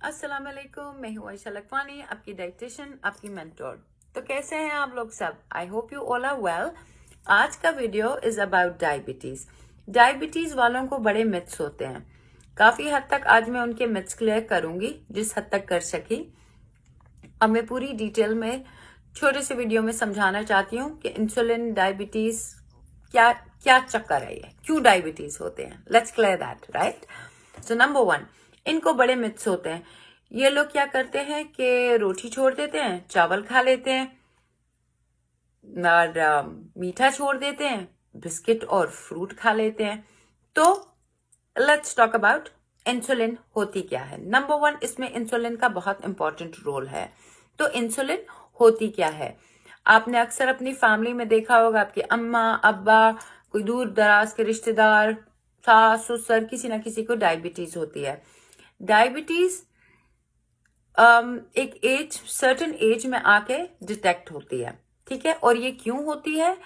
अस्सलाम वालेकुम, मैं हूँ आयशा लखवानी, आपकी डाइटिशियन, आपकी मेंटोर। तो कैसे हैं आप लोग सब? I hope you all are well. आज का video is about diabetes. Diabetes वालों को बड़े मिथ्स होते हैं। काफी हद तक आज मैं उनके मिथ्स क्लियर करूंगी, जिस हद तक कर सकी। अब मैं पूरी डिटेल में छोटे से वीडियो में समझाना चाहती हूँ कि इंसुलिन, डायबिटीज क्या क्या चक्कर है, ये क्यों डायबिटीज होते हैं। Let's clear that, right? So number one, इनको बड़े मिथ्स होते हैं। ये लोग क्या करते हैं कि रोटी छोड़ देते हैं, चावल खा लेते हैं और मीठा छोड़ देते हैं, बिस्किट और फ्रूट खा लेते हैं। तो लेट्स टॉक अबाउट इंसुलिन होती क्या है। नंबर वन, इसमें इंसुलिन का बहुत इंपॉर्टेंट रोल है। तो इंसुलिन होती क्या है? आपने अक्सर अपनी फैमिली में देखा होगा, आपके अम्मा, अब्बा, कोई दूर दराज के रिश्तेदार, सास ससुर, किसी ना किसी को डायबिटीज होती है। डायबिटीज एक एज, सर्टेन एज में आके डिटेक्ट होती है, ठीक है? और ये क्यों होती है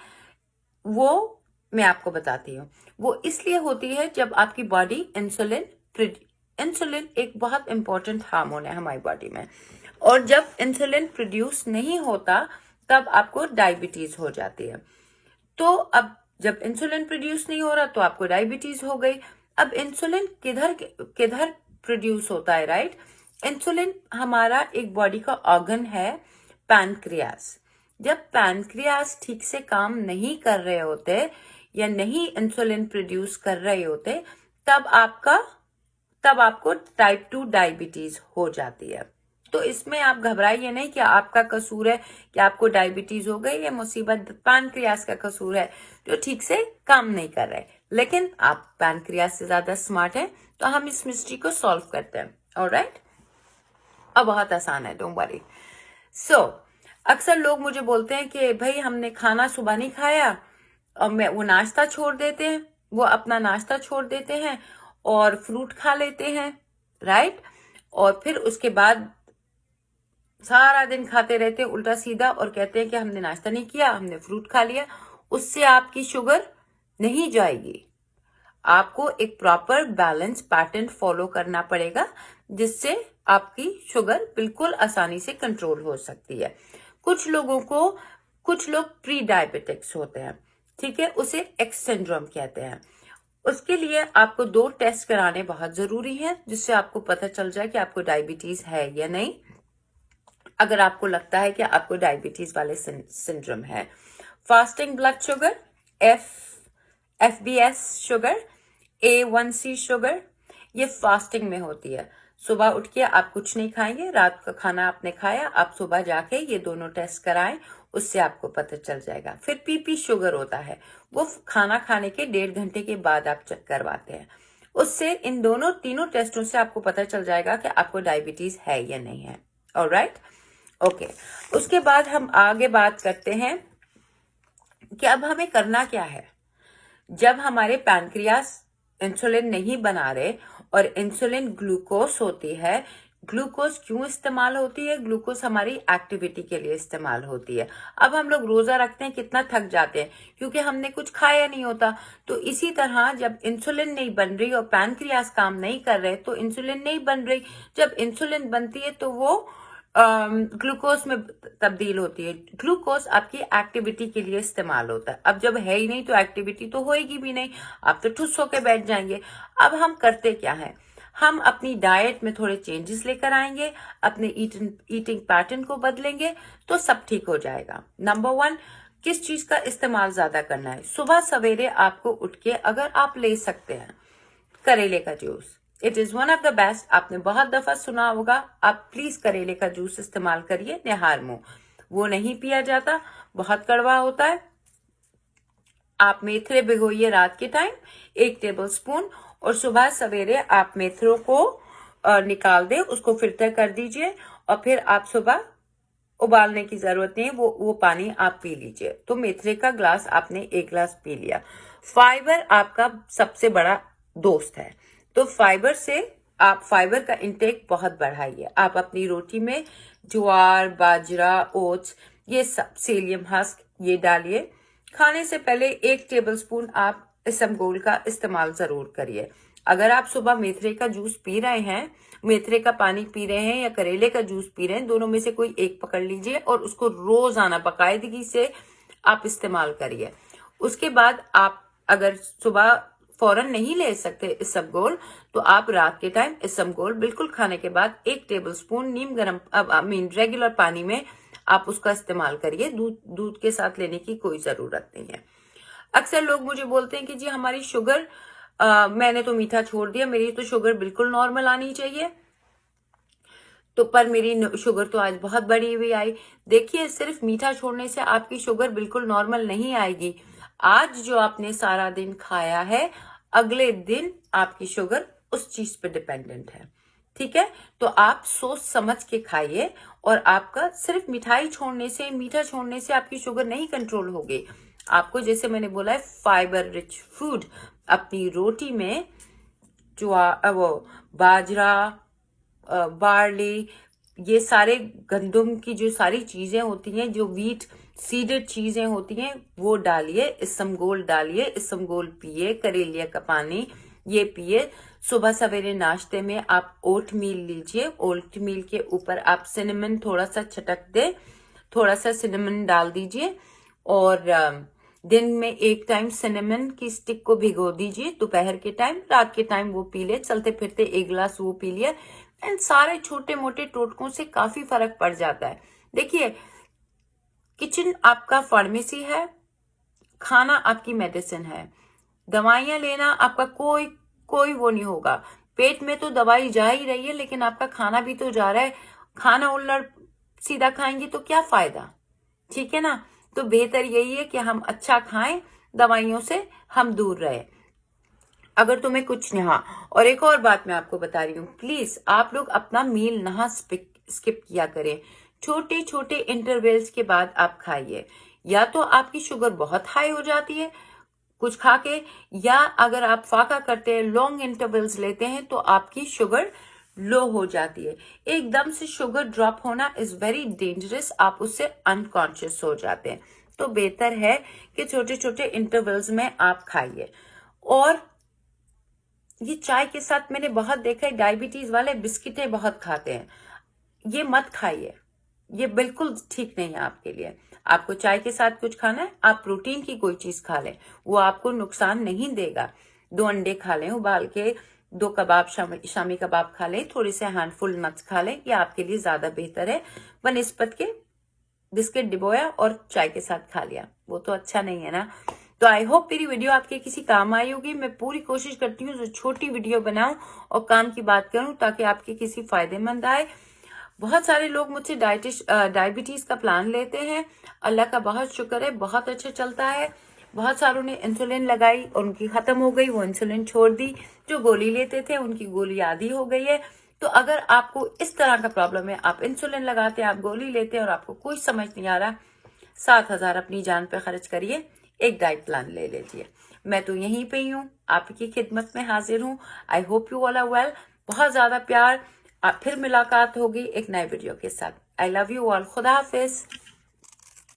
वो मैं आपको बताती हूँ। वो इसलिए होती है जब आपकी बॉडी इंसुलिन एक बहुत इंपॉर्टेंट हार्मोन है हमारी बॉडी में, और जब इंसुलिन प्रोड्यूस नहीं होता तब आपको डायबिटीज हो जाती है। तो अब जब इंसुलिन प्रोड्यूस नहीं हो रहा तो आपको डायबिटीज हो गई। अब इंसुलिन किधर किधर प्रोड्यूस होता है, राइट? इंसुलिन हमारा एक बॉडी का ऑर्गन है, पैनक्रियास। जब पैनक्रियास ठीक से काम नहीं कर रहे होते या नहीं इंसुलिन प्रोड्यूस कर रहे होते, तब आपको टाइप 2 डायबिटीज हो जाती है। तो इसमें आप घबराइए नहीं कि आपका कसूर है कि आपको डायबिटीज हो गई, या मुसीबत पैनक्रियास का कसूर है जो ठीक से काम नहीं कर रहे। लेकिन आप पैनक्रियास से ज्यादा स्मार्ट हैं, तो हम इस मिस्ट्री को सॉल्व करते हैं। ऑलराइट, अब बहुत आसान है, डोंट वरी। सो अक्सर लोग मुझे बोलते हैं कि भाई हमने खाना सुबह नहीं खाया, और वो नाश्ता छोड़ देते हैं, वो अपना नाश्ता छोड़ देते हैं और फ्रूट खा लेते हैं, राइट? और फिर उसके बाद सारा दिन खाते रहते हैं उल्टा सीधा और कहते हैं कि हमने नाश्ता नहीं किया, हमने फ्रूट खा लिया। उससे आपकी शुगर नहीं जाएगी। आपको एक प्रॉपर बैलेंस पैटर्न फॉलो करना पड़ेगा, जिससे आपकी शुगर बिल्कुल आसानी से कंट्रोल हो सकती है। कुछ लोग प्री डायबिटिक्स होते हैं, ठीक है? उसे एक्स सिंड्रोम कहते हैं। उसके लिए आपको 2 टेस्ट कराने बहुत जरूरी है, जिससे आपको पता चल जाए कि आपको डायबिटीज है या नहीं, अगर आपको लगता है कि आपको डायबिटीज वाले सिंड्रोम है। Fasting blood sugar, FBS sugar, A1C sugar, ये फास्टिंग में होती है। सुबह उठ के आप कुछ नहीं खाएंगे, रात का खाना आपने खाया, आप सुबह जाके ये दोनों टेस्ट कराएं, उससे आपको पता चल जाएगा। फिर पीपी शुगर होता है, वो खाना खाने के 1.5 घंटे के बाद आप चेक करवाते हैं। उससे इन तीनों टेस्टों से आपको पता चल जाएगा कि आपको डायबिटीज है या नहीं है। Alright, okay. उसके बाद हम आगे बात करते हैं कि अब हमें करना क्या है। जब हमारे पैनक्रियास इंसुलिन नहीं बना रहे और इंसुलिन ग्लूकोज होती है, ग्लूकोज क्यों इस्तेमाल होती है? ग्लूकोज हमारी एक्टिविटी के लिए इस्तेमाल होती है। अब हम लोग रोजा रखते हैं, कितना थक जाते हैं क्योंकि हमने कुछ खाया नहीं होता। तो इसी तरह जब इंसुलिन नहीं बन रही और पैनक्रियास काम नहीं कर रहे तो इंसुलिन नहीं बन रही। जब इंसुलिन बनती है तो वो ग्लूकोज में तब्दील होती है। ग्लूकोज आपकी एक्टिविटी के लिए इस्तेमाल होता है। अब जब है ही नहीं तो एक्टिविटी तो होएगी भी नहीं, आप तो ठुस होके बैठ जाएंगे। अब हम करते क्या है? हम अपनी डाइट में थोड़े चेंजेस लेकर आएंगे, अपने ईटिंग पैटर्न को बदलेंगे, तो सब ठीक हो जाएगा। नंबर वन, किस चीज का इस्तेमाल ज्यादा करना है? सुबह सवेरे आपको उठ के अगर आप ले सकते हैं करेले का juice, it is one of the best. आपने बहुत दफा सुना होगा, आप प्लीज करेले का जूस इस्तेमाल करिए निहार मुंह। वो नहीं पिया जाता, बहुत कड़वा होता है। आप मेथरे भिगोइए रात के टाइम 1 टेबल स्पून, और सुबह सवेरे आप मेथरों को निकाल दें, उसको फिल्टर कर दीजिए, और फिर आप सुबह उबालने की जरूरत नहीं है, वो पानी आप पी लीजिए। तो मेथरे का ग्लास आपने 1 ग्लास पी लिया। फाइबर आपका सबसे बड़ा दोस्त है, तो आप फाइबर का इंटेक बहुत बढ़ाइए। आप अपनी रोटी में ज्वार, बाजरा, ओट्स, ये सब, सेलियम हस्क, ये डालिए। खाने से पहले 1 टेबल स्पून आप इसबगोल का इस्तेमाल जरूर करिए। अगर आप सुबह मेथरे का जूस पी रहे हैं, मेथरे का पानी पी रहे हैं या करेले का जूस पी रहे हैं, दोनों में से कोई एक पकड़ लीजिए और उसको रोजाना बाकायदगी से आप इस्तेमाल करिए। उसके बाद आप अगर सुबह फौरन नहीं ले सकते इसबगोल, तो आप रात के टाइम इसबगोल बिल्कुल खाने के बाद 1 टेबलस्पून नीम गर्म रेगुलर पानी में आप उसका इस्तेमाल करिए। दूध के साथ लेने की कोई जरूरत नहीं है। अक्सर लोग मुझे बोलते हैं कि जी हमारी शुगर, मैंने तो मीठा छोड़ दिया, मेरी तो शुगर बिल्कुल नॉर्मल आनी चाहिए, तो पर मेरी शुगर तो आज बहुत बढ़ी हुई आई। देखिए, सिर्फ मीठा छोड़ने से आपकी शुगर बिल्कुल नॉर्मल नहीं आएगी। आज जो आपने सारा दिन खाया है, अगले दिन आपकी शुगर उस चीज पे डिपेंडेंट है। ठीक है, तो आप सोच समझ के खाइए और आपका सिर्फ मिठाई छोड़ने से, मीठा छोड़ने से आपकी शुगर नहीं कंट्रोल होगी। आपको, जैसे मैंने बोला है, फाइबर रिच फूड अपनी रोटी में वो बाजरा, बार्ली, ये सारे गंदम की जो सारी चीजें होती हैं, जो व्हीट सीडेड चीजें होती हैं, वो डालिए। इसबगोल डालिए, इसबगोल पिए, करेलिया का पानी ये पिए। सुबह सवेरे नाश्ते में आप ओट मील लीजिए, ओट मील के ऊपर आप सिनेमन थोड़ा सा छटक दे, थोड़ा सा सिनेमन डाल दीजिए और दिन में 1 टाइम सिनेमन की स्टिक को भिगो दीजिए। दोपहर के टाइम, रात के टाइम वो पी ले, चलते फिरते 1 गिलास वो पी लिया। एंड सारे छोटे मोटे टोटकों से काफी फर्क पड़ जाता है। देखिए, किचन आपका फार्मेसी है, खाना आपकी मेडिसिन है। दवाइयां लेना आपका कोई वो नहीं होगा। पेट में तो दवाई जा ही रही है, लेकिन आपका खाना भी तो जा रहा है। खाना उल्टा सीधा खाएंगे तो क्या फायदा? ठीक है ना? तो बेहतर यही है कि हम अच्छा खाएं, दवाइयों से हम दूर रहे। अगर तुम्हें कुछ नहीं, हाँ, और एक और बात मैं आपको बता रही हूँ, प्लीज आप लोग अपना मील ना स्किप किया करें। छोटे छोटे इंटरवल्स के बाद आप खाइए। या तो आपकी शुगर बहुत हाई हो जाती है कुछ खा के, या अगर आप फाका करते हैं, लॉन्ग इंटरवल्स लेते हैं, तो आपकी शुगर लो हो जाती है। एकदम से शुगर ड्रॉप होना इज वेरी डेंजरस, आप उससे अनकॉन्शियस हो जाते हैं। तो बेहतर है कि छोटे छोटे इंटरवल्स में आप खाइए। और ये चाय के साथ मैंने बहुत देखा है, डायबिटीज वाले बिस्किटें बहुत खाते हैं। ये मत खाइए, ये बिल्कुल ठीक नहीं है आपके लिए। आपको चाय के साथ कुछ खाना है, आप प्रोटीन की कोई चीज खा लें, वो आपको नुकसान नहीं देगा। 2 अंडे खा लें उबाल के, 2 कबाब, शामी कबाब खा लें, थोड़े से हैंडफुल नट्स खा लें, ये आपके लिए ज्यादा बेहतर है बनिस्बत के बिस्किट डिबोया और चाय के साथ खा लिया। वो तो अच्छा नहीं है ना। तो आई होप मेरी वीडियो आपके किसी काम आई होगी। मैं पूरी कोशिश करती हूँ जो छोटी वीडियो बनाऊं और काम की बात करूं, ताकि आपके किसी फायदेमंद आए। बहुत सारे लोग मुझसे डायबिटीज का प्लान लेते हैं, अल्लाह का बहुत शुक्र है, बहुत अच्छा चलता है। बहुत सारों ने इंसुलिन लगाई और उनकी खत्म हो गई, वो इंसुलिन छोड़ दी। जो गोली लेते थे उनकी गोली आधी हो गई है। तो अगर आपको इस तरह का प्रॉब्लम है, आप इंसुलिन लगाते हैं, आप गोली लेते हैं और आपको कुछ समझ नहीं आ रहा, 7,000 अपनी जान पे खर्च करिए, एक डाइट प्लान ले लीजिए। मैं तो यहीं पे ही हूँ, आपकी खिदमत में हाजिर हूँ। I hope you all are well. बहुत ज्यादा प्यार। फिर मुलाकात होगी एक नए वीडियो के साथ। I love you all. खुदा हाफिज।